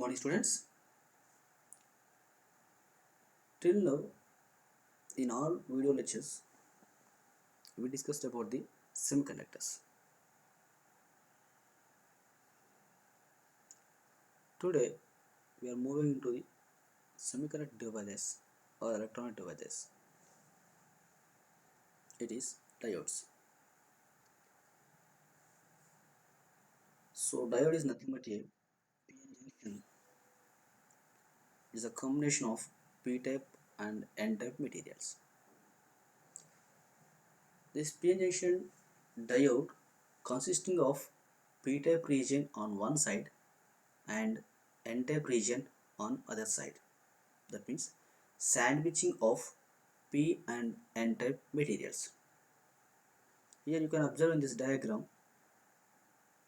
morning, students. Till now, in all video lectures, we discussed about the semiconductors. Today, we are moving into the semiconductor devices or electronic devices. It is diodes. So, diode is nothing but a PN junction. It is a combination of P-type and N-type materials. This PN junction diode consisting of P-type region on one side and N-type region on other side. That means sandwiching of P and N type materials. Here you can observe in this diagram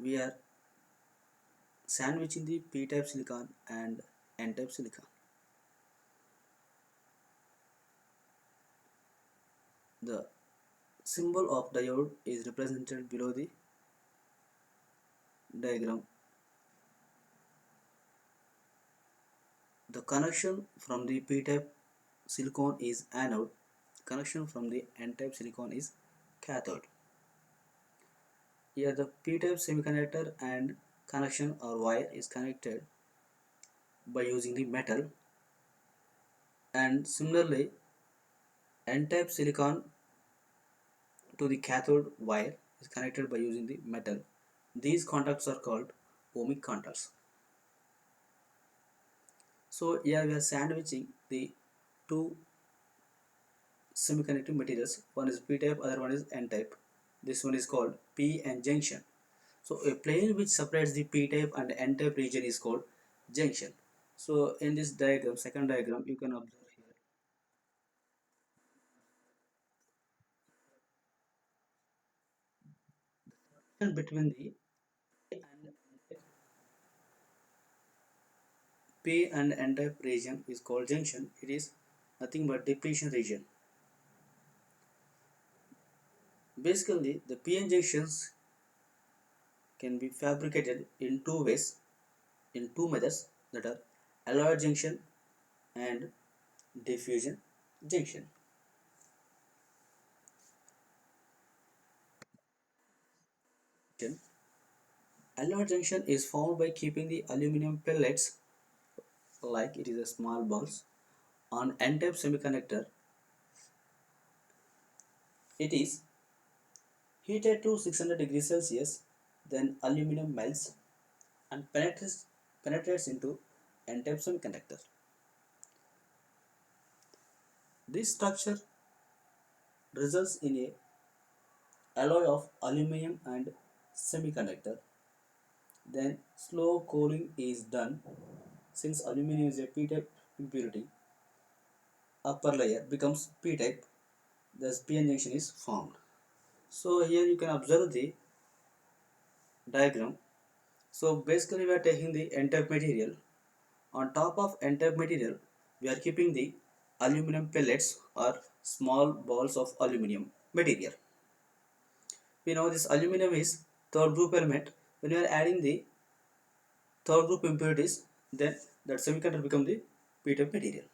we are sandwiching the P type silicon and N type silicon. The symbol of diode is represented below the diagram. The connection from the P type silicon is anode, connection from the N type silicon is cathode. Here the P type semiconductor and connection or wire is connected by using the metal, and similarly N-type silicon to the cathode wire is connected by using the metal. These contacts are called ohmic contacts. So here we are sandwiching the two semiconducting materials. One is P-type, other one is N-type. This one is called P-N junction. So a plane which separates the P-type and N-type region is called junction. So in this diagram, second diagram, you can observe here between the P and N-type region is called junction. It is nothing but depletion region. Basically, the PN junctions can be fabricated in two ways, in two methods, that are alloy junction and diffusion junction. Alloy junction is formed by keeping the aluminum pellets, like it is a small balls, on N-type semiconductor. It is heated to 600 degrees Celsius, then aluminum melts and penetrates into N-type semiconductor. This structure results in a alloy of aluminum and semiconductor. Then slow cooling is done. Since aluminum is a p-type impurity, upper layer becomes p-type, thus p-n junction is formed. So here you can observe the diagram. So basically we are taking the n-type material. On top of n-type material we are keeping the aluminum pellets or small balls of aluminum material. We know this aluminum is third group element. When we are adding the third group impurities, then that semiconductor become the p-type material.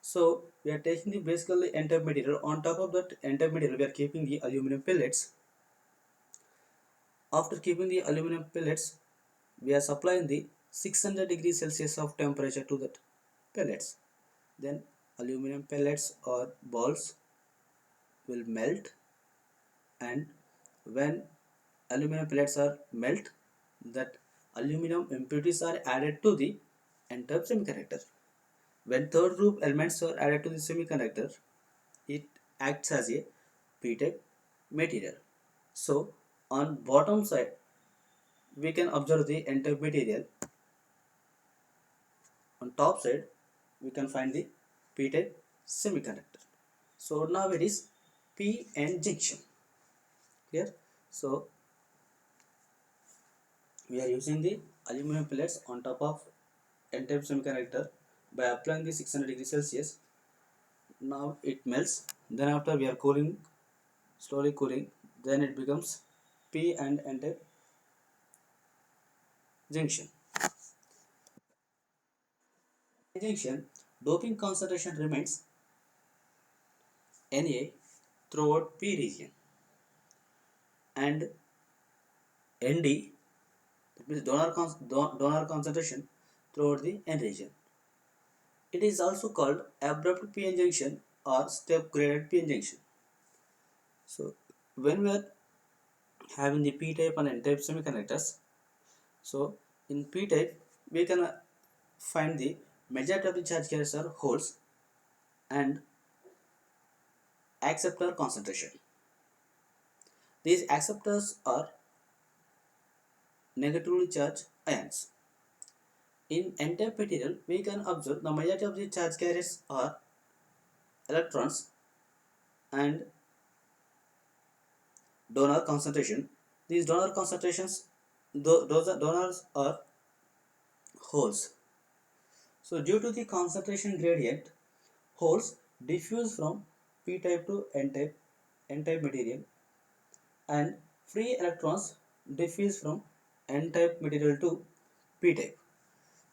So we are taking the basically n-type material. On top of that n-type material we are keeping the aluminum pellets. After keeping the aluminum pellets, we are supplying the 600 degrees Celsius of temperature to that pellets. Then aluminum pellets or balls will melt, and when aluminum pellets are melt, that aluminum impurities are added to the n-type semiconductor. When third group elements are added to the semiconductor, it acts as a p-type material. So on bottom side we can observe the n-type material. On top side we can find the p-type semiconductor. So now it is p-n junction. Clear? So we are using the aluminum pellets on top of n-type semiconductor by applying the 600 degrees Celsius. Now it melts. Then after we are cooling, slowly cooling, then it becomes p and n-type junction. junction, doping concentration remains Na throughout P region, and Nd, that means donor concentration, throughout the N region. It is also called abrupt p-n junction or step graded p-n junction. So when we are having the p-type and n-type semiconductors, so in p-type we can find the majority of the charge carriers are holes and acceptor concentration. These acceptors are negatively charged ions. In n-type material, we can observe the majority of the charge carriers are electrons and donor concentration. These donor concentrations, those are donors are holes. So due to the concentration gradient, holes diffuse from p-type to n-type material, and free electrons diffuse from n-type material to p-type.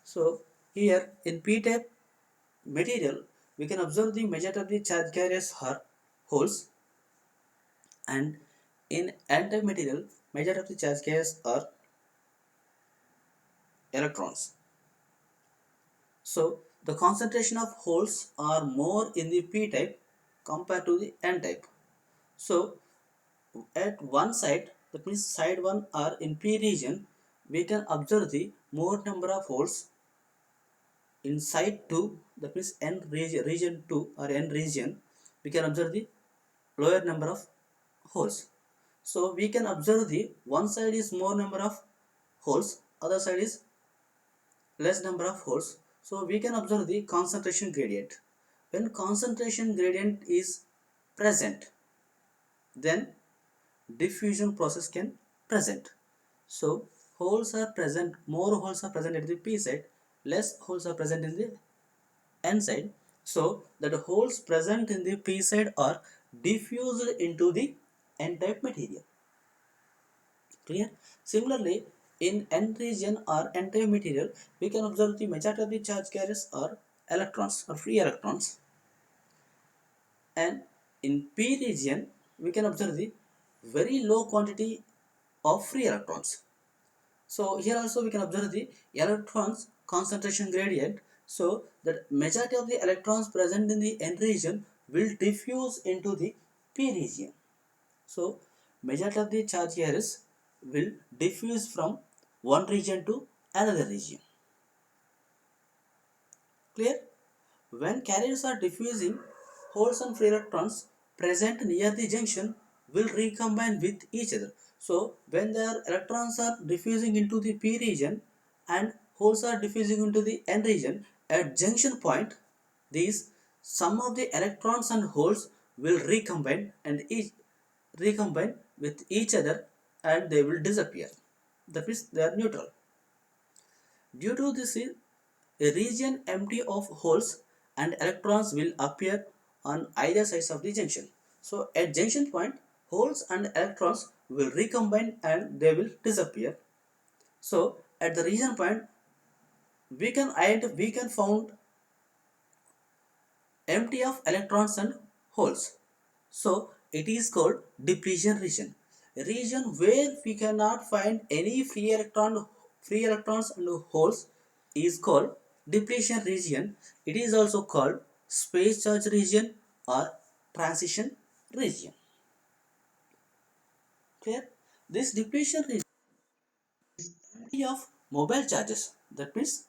So here in p-type material, we can observe the majority of the charge carriers are holes, and in n-type material, majority of the charge carriers are electrons. So the concentration of holes are more in the p-type compared to the n-type. So at one side, that means side 1 or in p region, we can observe the more number of holes. In side 2, that means n region 2 or n region, we can observe the lower number of holes. So we can observe the one side is more number of holes, other side is less number of holes. So we can observe the concentration gradient. When concentration gradient is present, then diffusion process can present. So holes are present, more holes are present at the p side, less holes are present in the n side. So that the holes present in the p side are diffused into the n type material. Clear? Similarly, in n region or n type material, we can observe the majority of the charge carriers are electrons or free electrons, and in p region we can observe the very low quantity of free electrons. So here also we can observe the electrons concentration gradient. So that majority of the electrons present in the n region will diffuse into the p region. So majority of the charge carriers will diffuse from one region to another region. Clear? When carriers are diffusing, holes and free electrons present near the junction will recombine with each other. So when their electrons are diffusing into the p region and holes are diffusing into the n region, at junction point, these some of the electrons and holes will recombine and recombine with each other, and they will disappear. That means they are neutral. Due to this, a region empty of holes and electrons will appear on either sides of the junction. So at junction point, holes and electrons will recombine and they will disappear. So at the region point, we can found empty of electrons and holes. So it is called depletion region. A region where we cannot find any free electrons and holes is called depletion region. It is also called space charge region or transition region. Clear? This depletion region is of mobile charges. That means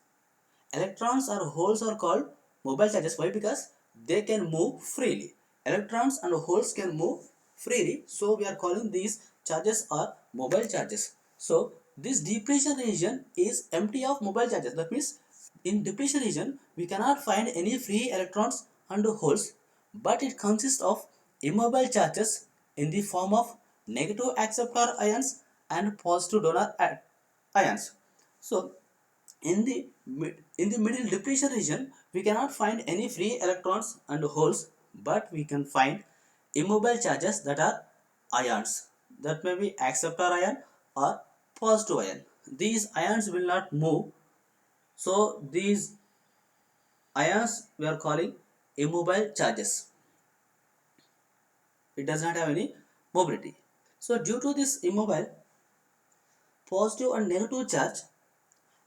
electrons or holes are called mobile charges. Why? Because they can move freely. Electrons and holes can move freely. So we are calling these charges are mobile charges. So this depletion region is empty of mobile charges. That means in depletion region we cannot find any free electrons and holes, but it consists of immobile charges in the form of negative acceptor ions and positive donor ions. So in the middle depletion region, we cannot find any free electrons and holes, but we can find immobile charges that are ions. That may be acceptor ion or positive ion. These ions will not move, so these ions we are calling immobile charges. It does not have any mobility. So due to this immobile positive and negative charge,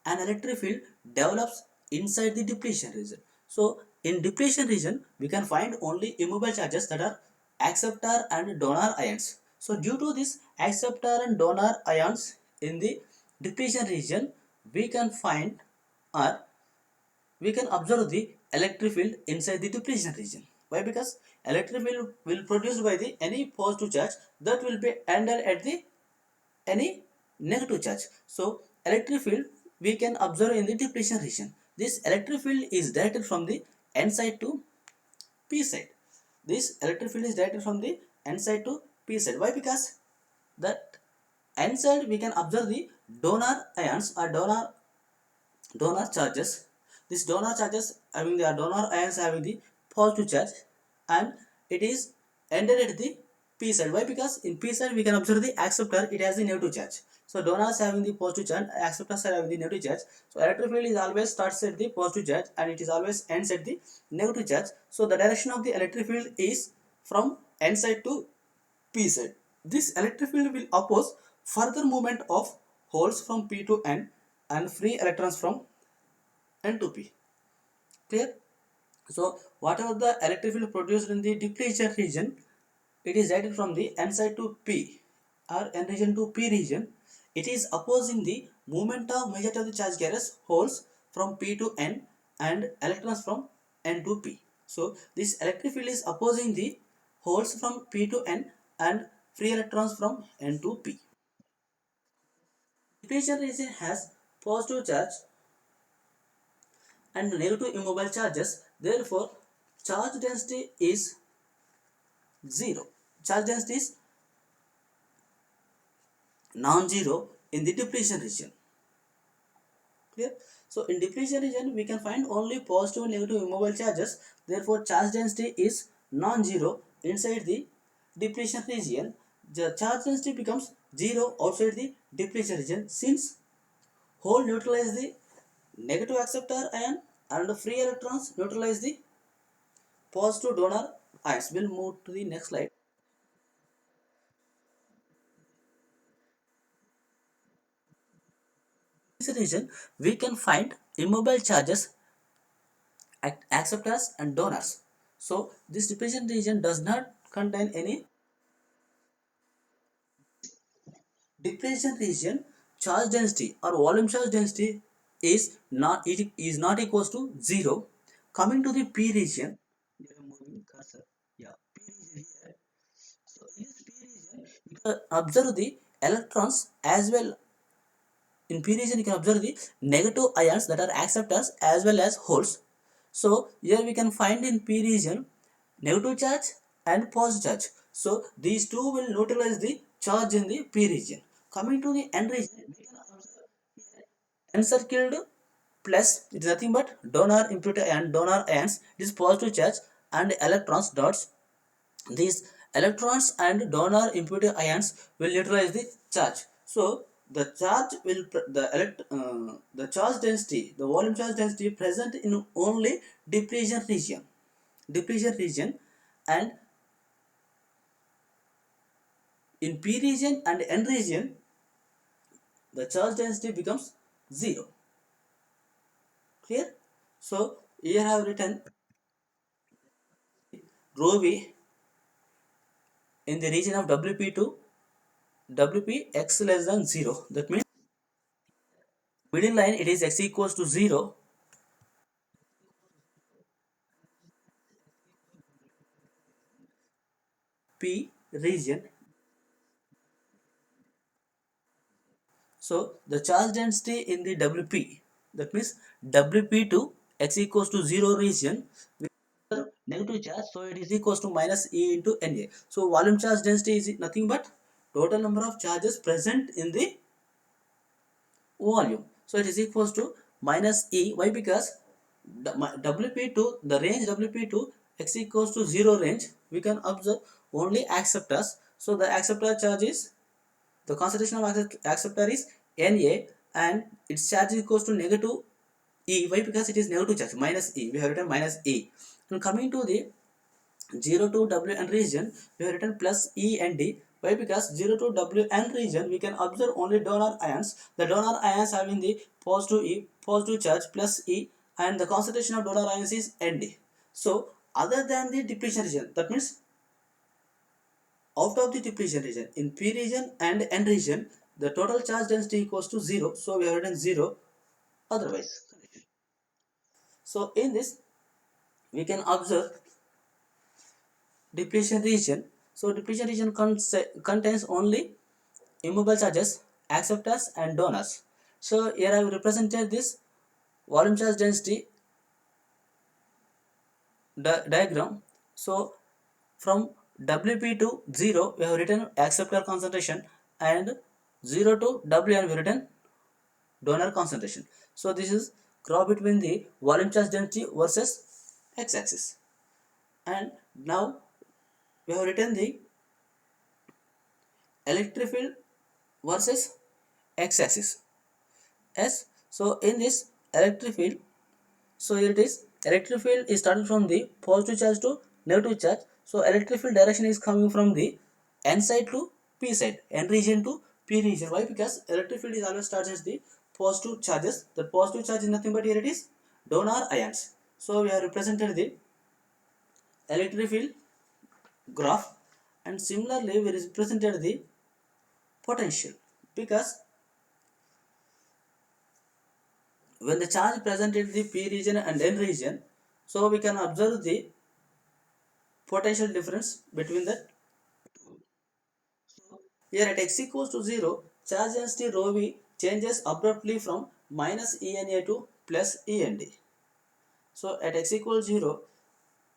an electric field develops inside the depletion region. So in depletion region, we can find only immobile charges, that are acceptor and donor ions. So due to this acceptor and donor ions in the depletion region, we can find, or we can observe the electric field inside the depletion region. Why? Because electric field will produced by the any positive charge that will be ended at the any negative charge. So electric field we can observe in the depletion region. This electric field is directed from the N side to P side. This electric field is directed from the N side to P side. Why? Because that N side we can observe the donor ions or donor charges. This donor charges having the donor ions having the positive charge, and it is ended at the p side. Why? Because in p side we can observe the acceptor, it has the negative charge. So donors having the positive charge, acceptors are having the negative charge. So electric field is always starts at the positive charge and it is always ends at the negative charge. So the direction of the electric field is from n side to p side. This electric field will oppose further movement of holes from p to n and free electrons from n to p. Clear? So whatever the electric field produced in the depletion region, it is directed from the n side to p or n region to p region. It is opposing the movement of majority of the charge carriers holes from p to n and electrons from n to p. So this electric field is opposing the holes from p to n and free electrons from n to p. Depletion region has positive charge and negative immobile charges. Therefore, charge density is 0. Charge density is non-zero in the depletion region. Clear? So in depletion region, we can find only positive and negative immobile charges. Therefore, charge density is non-zero inside the depletion region. The charge density becomes 0 outside the depletion region, since hole neutralize the negative acceptor ion and the free electrons neutralize the positive donor ions. We'll move to the next slide. In this region, we can find immobile charges, acceptors and donors. So this depletion region does not contain any depletion region. Charge density or volume charge density is not, it is not equals to 0. Coming to the p region, we are moving cursor. Yeah, p region here. So in this p region, you can observe the electrons as well. In p region, you can observe the negative ions, that are acceptors, as well as holes. So here we can find in p region negative charge and positive charge. So these two will neutralize the charge in the p region. Coming to the n region, we can observe encircled plus, it is nothing but donor impurity and donor ions. It is positive charge and electrons dots. These electrons and donor impurity ions will neutralize the charge. So the charge will the charge density, the volume charge density present in only depletion region. Depletion region, and in p region and n region, the charge density becomes 0. Clear? So here I have written rho v in the region of WP2, WP x less than 0. That means middle line, it is x equals to 0. P region. So the charge density in the WP, that means WP2 x equals to 0 region with negative charge, so it is equals to minus E into Na. So volume charge density is nothing but total number of charges present in the volume. So it is equals to minus E. Why? Because WP2, the range WP2 x equals to 0 range, we can observe only acceptors. So the acceptor charge is, the concentration of acceptor is Na, and its charge is equals to negative E. Why? Because it is negative charge, minus E. We have written minus E. And coming to the 0 to WN region, we have written plus E and D. Why? Because 0 to WN region, we can observe only donor ions. The donor ions having the positive E, positive charge plus E, and the concentration of donor ions is ND. So, other than the depletion region, that means out of the depletion region, in P region and N region, the total charge density equals to 0. So, we have written 0 otherwise. So, in this, we can observe depletion region. So depletion region contains only immobile charges, acceptors and donors. So here I have represented this volume charge density diagram. So from WP to 0 we have written acceptor concentration, and 0 to WN we have written donor concentration. So this is graph between the volume charge density versus x-axis. And now we have written the electric field versus x-axis. Yes, so in this electric field, so here it is, electric field is starting from the positive charge to negative charge. So electric field direction is coming from the N side to P side, N region to P region. Why? Because electric field is always starts as the positive charges. The positive charge is nothing but here it is donor ions. So we have represented the electric field graph, and similarly we represented the potential, because when the charge present in the P region and N region, so we can observe the potential difference between the here at x equals to 0, charge density rho v changes abruptly from minus ENA to plus END. So at x equals 0,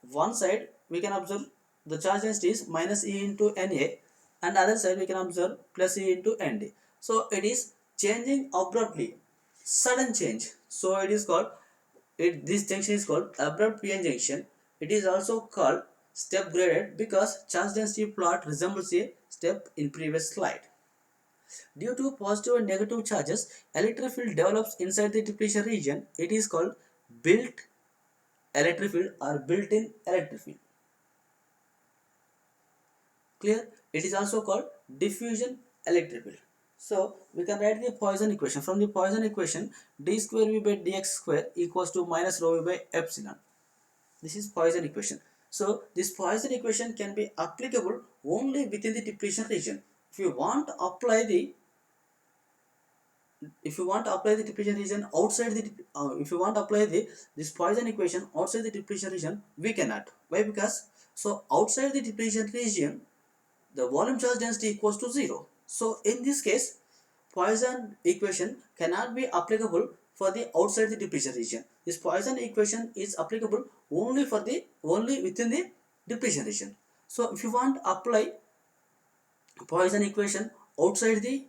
one side we can observe the charge density is minus E into Na, and other side we can observe plus E into Nd. So it is changing abruptly, sudden change. So it is called, this junction is called abrupt PN junction. It is also called step graded because charge density plot resembles a step in previous slide. Due to positive and negative charges, electric field develops inside the depletion region. It is called built electric field or built-in electric field. Clear? It is also called diffusion electric field. So we can write the Poisson equation. From the Poisson equation, d square v by dx square equals to minus rho v by epsilon. This is Poisson equation. So this Poisson equation can be applicable only within the depletion region. If you want to apply the depletion region outside the if you want to apply this Poisson equation outside the depletion region, we cannot. Why? Because so outside the depletion region, the volume charge density equals to 0. So in this case, Poisson equation cannot be applicable for the outside the depletion region. This Poisson equation is applicable only within the depletion region. So if you want to apply Poisson equation outside the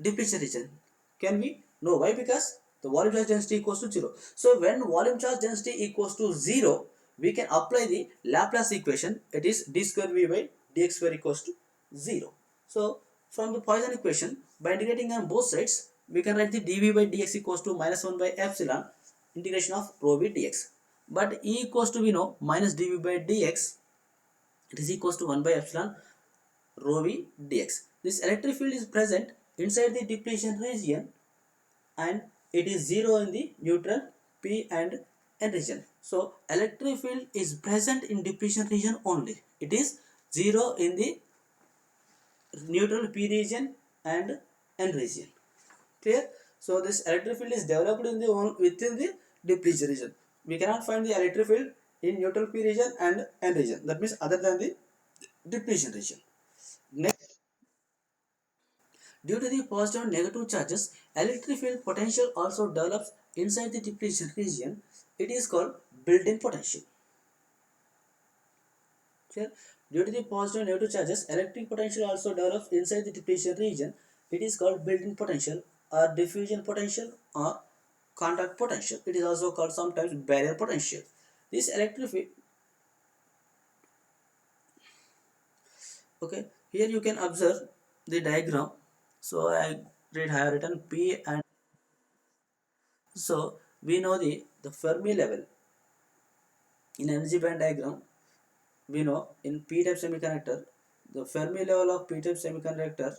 depletion region, can we? No. Why? Because the volume charge density equals to 0. So when volume charge density equals to 0, we can apply the Laplace equation. It is d square v by dx square equals to 0. So from the Poisson equation, by integrating on both sides, we can write the dv by dx equals to minus 1 by epsilon integration of rho v dx. But E equals to, we know, minus dv by dx, it is equals to 1 by epsilon rho v dx. This electric field is present inside the depletion region, and it is 0 in the neutral P and N region. So electric field is present in depletion region only. It is 0 in the neutral P region and N region. Clear? So this electric field is developed in the within the depletion region. We cannot find the electric field in neutral P region and N region. That means other than the depletion region. Next, due to the positive and negative charges, electric field potential also develops inside the depletion region. It is called built-in potential. Clear? Due to the positive and negative charges, electric potential also develops inside the depletion region. It is called built-in potential or diffusion potential or contact potential. It is also called sometimes barrier potential. This electric field, okay, here you can observe the diagram. So I have written P and so we know the Fermi level in energy band diagram. We know in p-type semiconductor the Fermi level of p-type semiconductor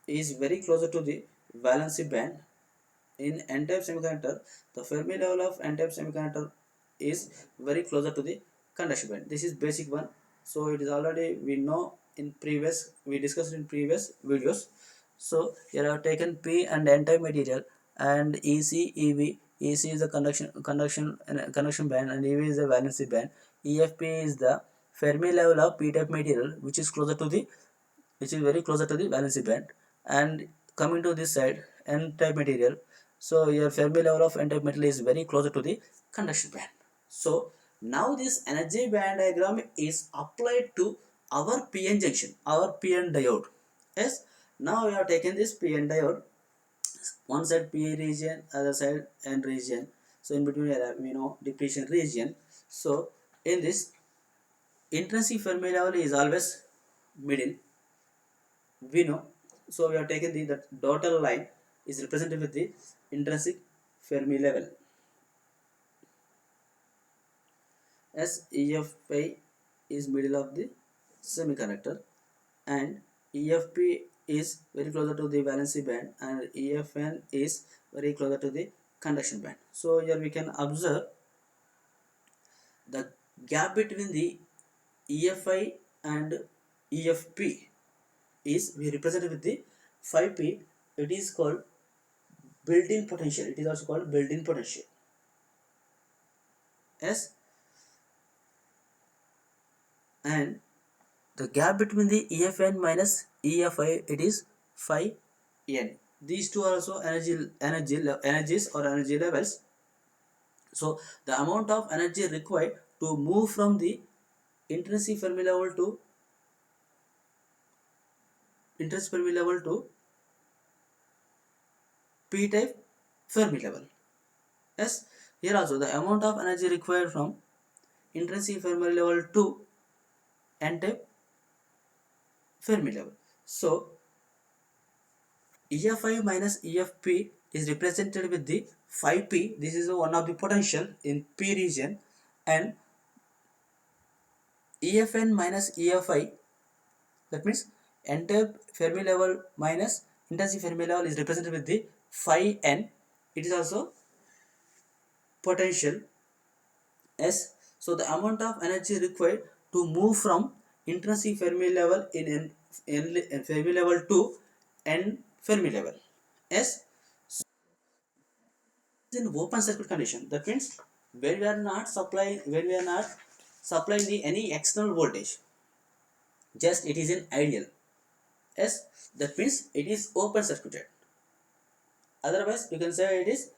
is very closer to the valency band. In n-type semiconductor the Fermi level of n-type semiconductor is very closer to the conduction band. This is basic one, so it is already we know in previous we discussed in previous videos. So here I have taken p and n-type material, and ec ev. ec is the conduction band and ev is the valency band. efp is the Fermi level of p-type material which is very closer to the valency band. And coming to this side n-type material, so your Fermi level of n-type material is very closer to the conduction band. So now this energy band diagram is applied to our PN junction, our PN diode. Yes, now we have taken this PN diode, one side P region, other side N region. So in between we know depletion region. So in this intrinsic Fermi level is always middle, we know. So we have taken the dotted line is represented with the intrinsic Fermi level, as EFI is middle of the semiconductor and EFP is very closer to the valency band and EFN is very closer to the conduction band. So here we can observe the gap between the EFI and EFP is we represented with the 5P. It is called built-in potential. It is also called built-in potential. Yes, and the gap between the EFN minus EFI, it is phi n. These two are also energies or energy levels. So the amount of energy required to move from the intrinsic Fermi level to p-type Fermi level. Yes, here also the amount of energy required from intrinsic Fermi level to n-type Fermi level. So EFI minus EFP is represented with the 5P. This is one of the potential in P region, and EFN minus EFI, that means n-type Fermi level minus intrinsic Fermi level, is represented with the phi n. It is also potential S. So the amount of energy required to move from intrinsic Fermi level in Fermi level to n Fermi level S. In open circuit condition, that means when we are not supplying any external voltage, just it is in ideal. Yes, that means it is open circuited. Otherwise you can say it is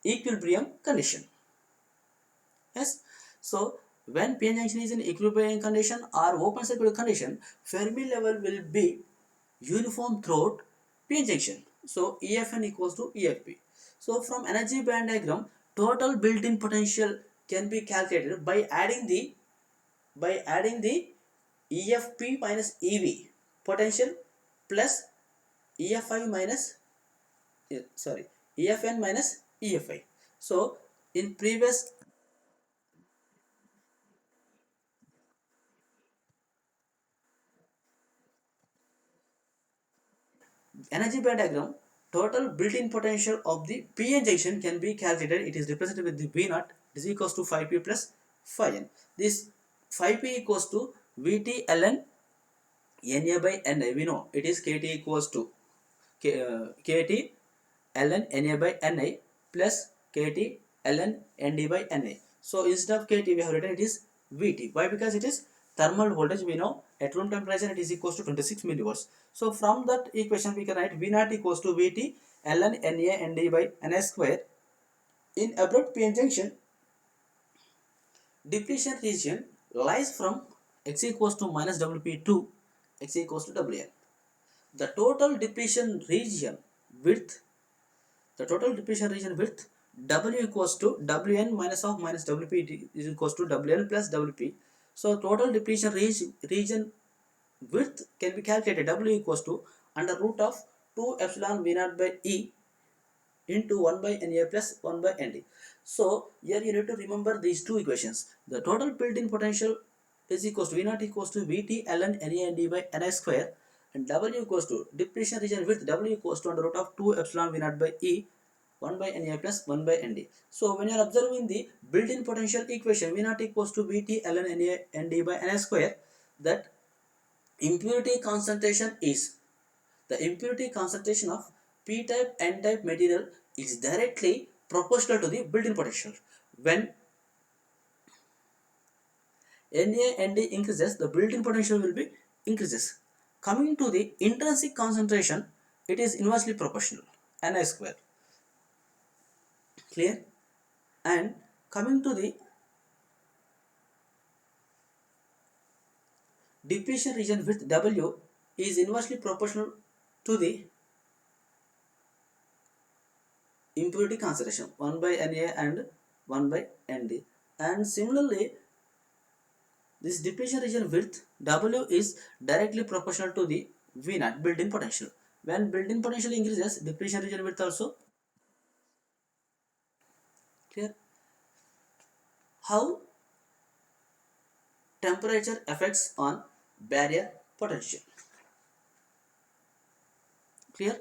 equilibrium condition. Yes, so when PN junction is in equilibrium condition or open circuit condition, Fermi level will be uniform throughout PN junction. So EFN equals to EFP. So from energy band diagram, total built-in potential can be calculated by adding the EFP minus EV potential plus EFI minus EFN minus EFI. So in previous energy band diagram, total built-in potential of the PN junction can be calculated. It is represented with the V naught is equals to 5P plus phi n. This 5P equals to VT ln Na by Na. We know it is KT equals to KT ln Na by Na plus KT ln Nd by Na. So instead of KT we have written it is VT. Why? Because it is thermal voltage. We know at room temperature it is equals to 26 millivolts. So from that equation we can write V naught equals to VT ln Na Nd by Na square. In abrupt PN junction, depletion region lies from x equals to minus Wp to x equals to Wn. The total depletion region width, W equals to Wn minus of minus Wp is equals to Wn plus Wp. So total depletion region width can be calculated. W equals to under root of 2 epsilon V naught by E into 1 by Na plus 1 by Nd. So here you need to remember these two equations. The total built-in potential is equals to V naught equals to Vt ln Na and d by Ni square, and W equals to depletion region width, W equals to under root of 2 epsilon V naught by E 1 by Na plus 1 by Nd. So when you are observing the built-in potential equation, V naught equals to Vt ln Na and d by Ni square, that impurity concentration is, the impurity concentration of p-type n-type material is directly proportional to the built-in potential. When Na and D increases, the built-in potential will be increases. Coming to the intrinsic concentration, it is inversely proportional, Ni square. Clear? And coming to the depletion region with W is inversely proportional to the impurity concentration 1 by Na and 1 by Nd. And similarly, this depletion region width W is directly proportional to the V naught built-in potential. When built-in potential increases, depletion region width also. Clear? How temperature affects on barrier potential? Clear?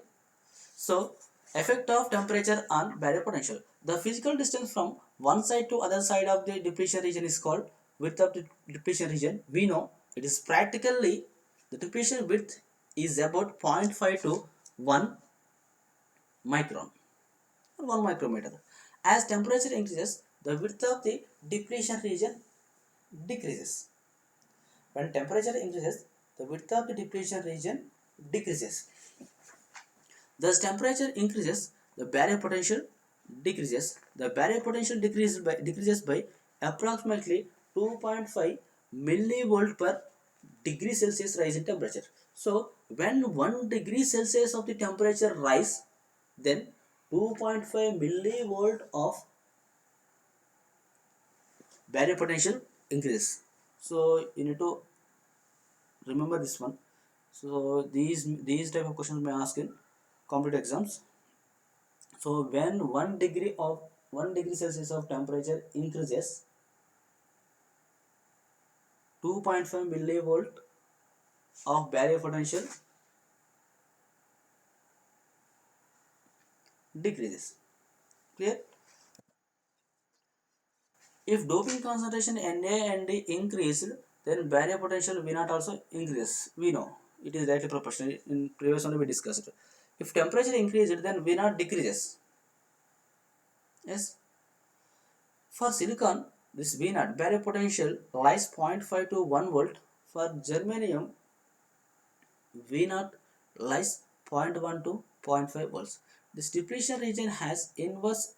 So, effect of temperature on barrier potential. The physical distance from one side to other side of the depletion region is called width of the depletion region. We know it is practically, the depletion width is about 0.5 to 1 micron or 1 micrometer. As temperature increases, the width of the depletion region decreases. When temperature increases, the width of the depletion region decreases. Thus, temperature increases, the barrier potential decreases. The barrier potential decreases by approximately 2.5 millivolt per degree Celsius rise in temperature. So, when 1 degree Celsius of the temperature rise, then 2.5 millivolt of barrier potential increases. So, you need to remember this one. So, these type of questions may ask in competitive exams. So when 1 degree Celsius of temperature increases, 2.5 millivolt of barrier potential decreases. Clear? If doping concentration Na and D increased, then barrier potential V naught also increases. We know it is directly proportional. In previous one we discussed. If temperature increased, then V naught decreases. Yes. For silicon, this V naught barrier potential lies 0.5 to 1 volt. For germanium, V naught lies 0.1 to 0.5 volts. This depletion region has inverse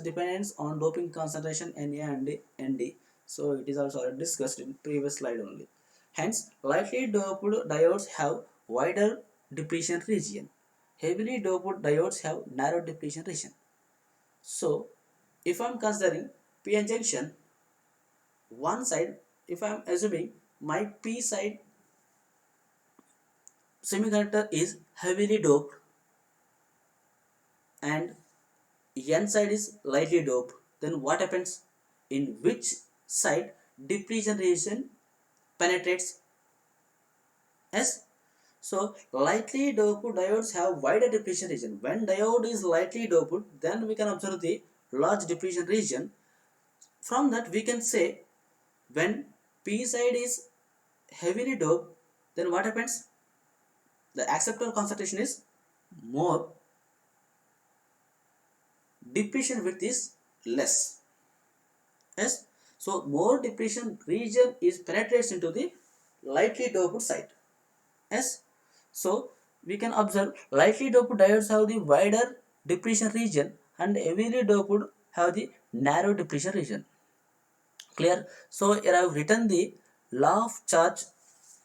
dependence on doping concentration Na and Nd. So it is also discussed in previous slide only. Hence, lightly doped diodes have wider depletion region. Heavily doped diodes have narrow depletion region. So, if I am considering PN junction, one side, if I am assuming my P side semiconductor is heavily doped and N side is lightly doped, then what happens? In which side depletion region penetrates? Yes. So lightly doped diodes have wider depletion region. When diode is lightly doped, then we can observe the large depletion region. From that we can say when P side is heavily doped, then what happens? The acceptor concentration is more, depletion width is less. Yes. So more depletion region is penetrates into the lightly doped side. Yes. So we can observe lightly doped diodes have the wider depletion region and heavily doped have the narrow depletion region. Clear? So here I have written the law of charge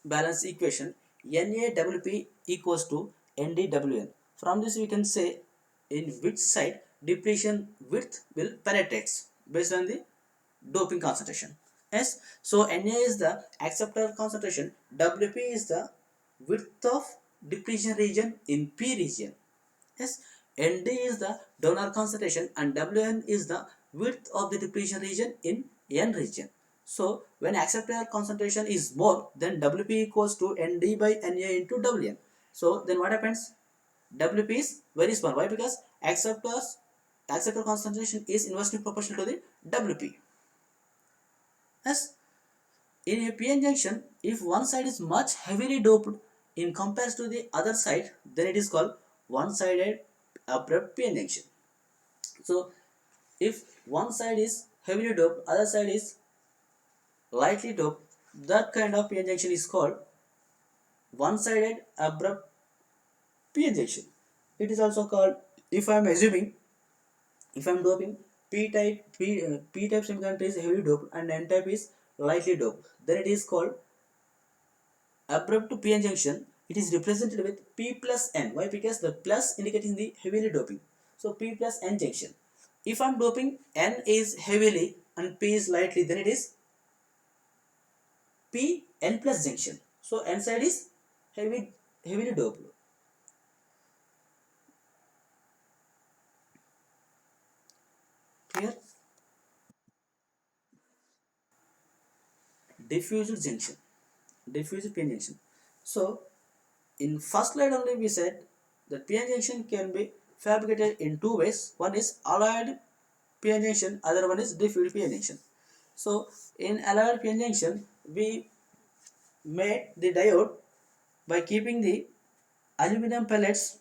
balance equation. NaWp equals to NdWn. From this we can say in which side depletion width will penetrates based on the doping concentration. Yes. So Na is the acceptor concentration, Wp is the width of depletion region in P region. Yes. Nd is the donor concentration and Wn is the width of the depletion region in N region. So when acceptor concentration is more, then Wp equals to Nd by Na into Wn. So then what happens? Wp is very small. Why? Because acceptor concentration is inversely proportional to the Wp. Yes, in a PN junction, if one side is much heavily doped in comparison to the other side, then it is called one-sided abrupt PN junction. So, if one side is heavily doped, other side is lightly doped, that kind of PN junction is called one-sided abrupt PN junction. It is also called, if I am assuming, if I am doping P type semiconductor is heavily doped and N type is lightly doped, then it is called abrupt p-n junction. It is represented with p plus n. Why? Because the plus indicating the heavily doping. So p plus n junction. If I'm doping n is heavily and p is lightly, then it is p n plus junction. So n side is heavily doped. Here, diffused junction, diffused p-n junction. So in first slide only we said that p-n junction can be fabricated in two ways. One is alloyed p-n junction, other one is diffused p-n junction. So in alloyed p-n junction, we made the diode by keeping the aluminum pellets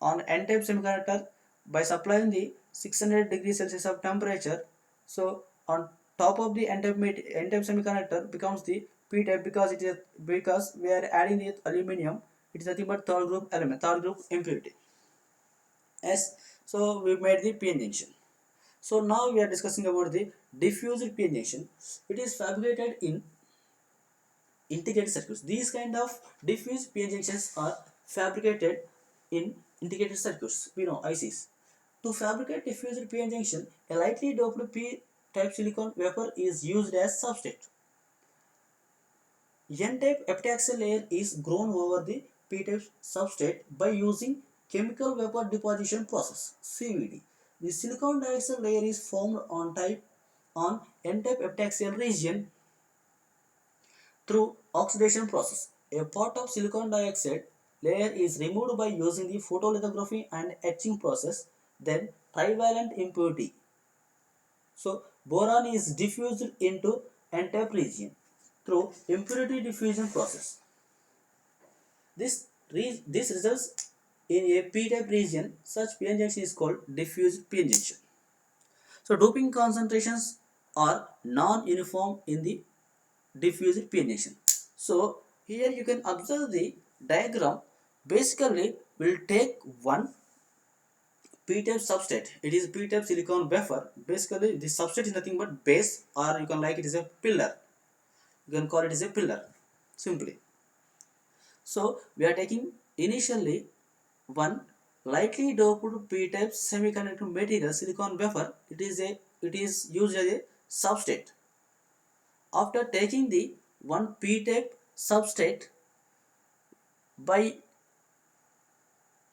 on n-type semiconductor by supplying the 600 degrees Celsius of temperature. So on top of the n-type semiconductor becomes the p-type, because we are adding the aluminum. It is nothing but third group element, third group impurity. Yes, so we made the p-n junction. So now we are discussing about the diffused p-n junction. It is fabricated in integrated circuits. These kind of diffuse p-n junctions are fabricated in integrated circuits. We know ICs. To fabricate diffused p-n junction, a lightly doped p-type silicon wafer is used as substrate. N-type epitaxial layer is grown over the p-type substrate by using chemical vapor deposition process (CVD). The silicon dioxide layer is formed on N-type epitaxial region through oxidation process. A part of silicon dioxide layer is removed by using the photolithography and etching process. Then trivalent impurity. So boron is diffused into N-type region through impurity diffusion process. This results in a p-type region. Such p-n junction is called diffused p-n junction. So doping concentrations are non-uniform in the diffused p-n junction. So here you can observe the diagram. Basically, we'll take one p-type substrate. It is p-type silicon wafer. Basically, the substrate is nothing but base, or you can like it is a pillar. You can call it as a pillar simply. So we are taking initially one lightly doped p-type semiconductor material silicon wafer. It is used as a substrate. After taking the one p-type substrate by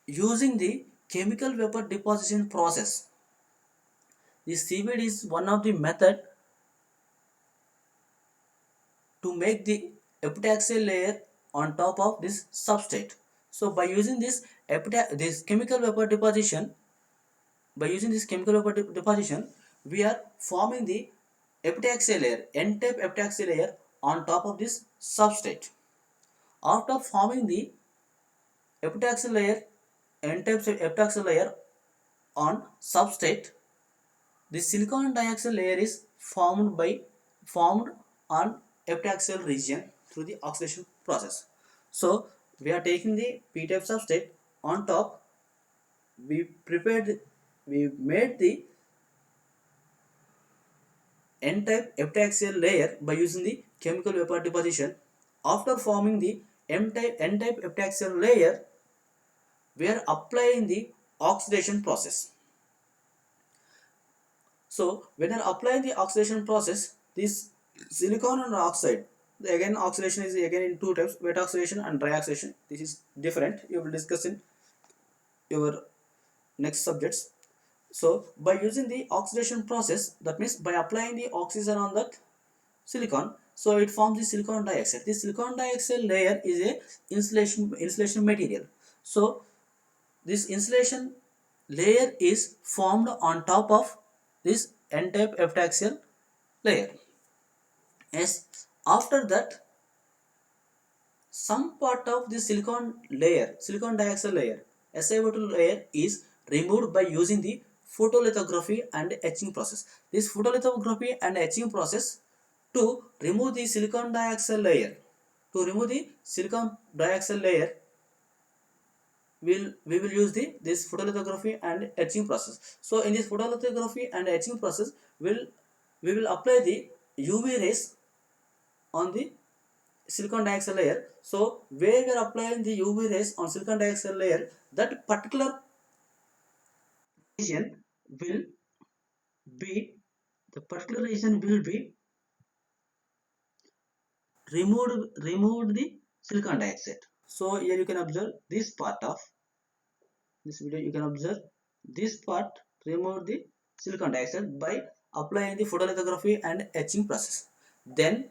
using the chemical vapor deposition process, the CVD is one of the method to make the epitaxial layer on top of this substrate. So by using this chemical vapor deposition, we are forming the epitaxial layer, N-type epitaxial layer on top of this substrate. After forming the epitaxial layer, N-type epitaxial layer on substrate, the silicon dioxide layer is formed on epitaxial region through the oxidation process. So we are taking the p-type substrate. On top we made the N-type epitaxial layer by using the chemical vapor deposition. After forming the N-type epitaxial layer, we are applying the oxidation process. So when you are applying the oxidation process, this silicon and oxide, again oxidation is again in two types: wet oxidation and dry oxidation. This is different. You will discuss in your next subjects. So by using the oxidation process, that means by applying the oxygen on that silicon, so it forms the silicon dioxide. This silicon dioxide layer is a insulation material. So this insulation layer is formed on top of this n-type epitaxial layer. Yes, after that some part of the silicon dioxide layer, SiO2 layer is removed by using the photolithography and etching process. This photolithography and etching process to remove the silicon dioxide layer. To remove the silicon dioxide layer, we will use this photolithography and etching process. So in this photolithography and etching process, we will apply the UV rays on the silicon dioxide layer. So where we are applying the UV rays on silicon dioxide layer, that particular region will be removed the silicon dioxide. So here you can observe this part of this video. You can observe this part remove the silicon dioxide by applying the photolithography and etching process. Then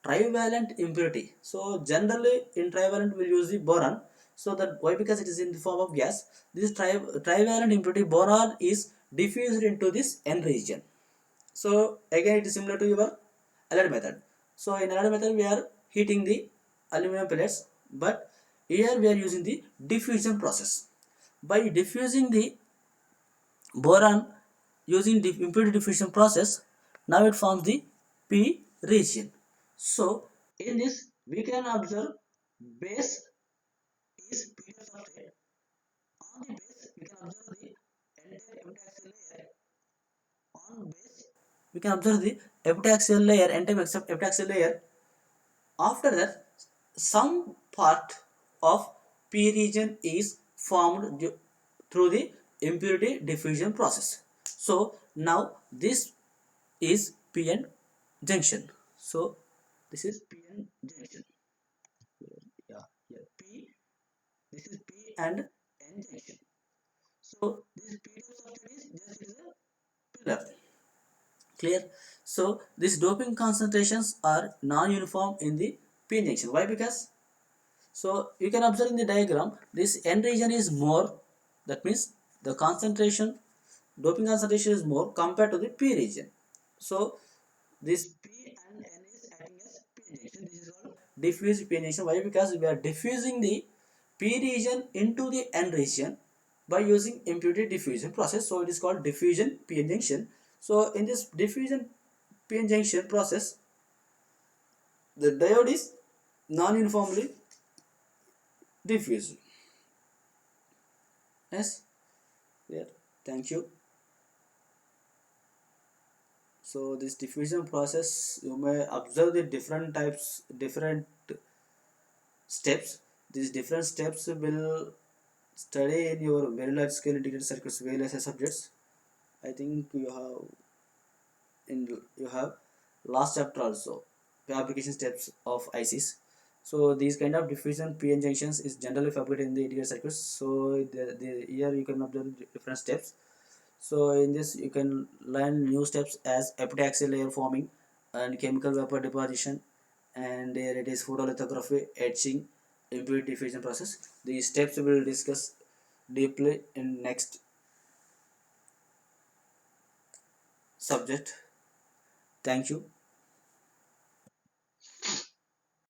trivalent impurity. So generally in trivalent we'll use the boron. So that why? Because it is in the form of gas. This trivalent impurity boron is diffused into this N region. So again it is similar to your allied method. So in allied method we are heating the aluminum pellets, but here we are using the diffusion process. By diffusing the boron using the impurity diffusion process, now it forms the P region. So in this we can observe base is pure substrate. On the base we can observe the entire epitaxial layer. On base we can observe the epitaxial layer, entire epitaxial layer. After that, some part of P region is formed through the impurity diffusion process. So now this is PN junction. So this is PN junction. Yeah, yeah. This is P and N junction. So this P substrate is just is a pillar. Clear? So these doping concentrations are non-uniform in the PN junction. Why? Because so you can observe in the diagram, this N region is more, that means the concentration, doping concentration is more compared to the P region. So this P and N is acting as P injection. This is called diffuse P injection. Why? Because we are diffusing the P region into the N region by using impurity diffusion process. So it is called diffusion P injection. So in this diffusion P injection process, the diode is non-uniformly diffused. Yes, yeah, thank you. So this diffusion process, you may observe the different types, different steps. These different steps will study in your very large scale integrated circuits VLSI subjects. I think you have last chapter also fabrication steps of ICs. So these kind of diffusion PN junctions is generally fabricated in the integrated circuits. So here you can observe different steps. So in this you can learn new steps as epitaxial layer forming and chemical vapor deposition, and here it is photolithography, etching, impurity diffusion process. These steps we will discuss deeply in next subject. Thank you.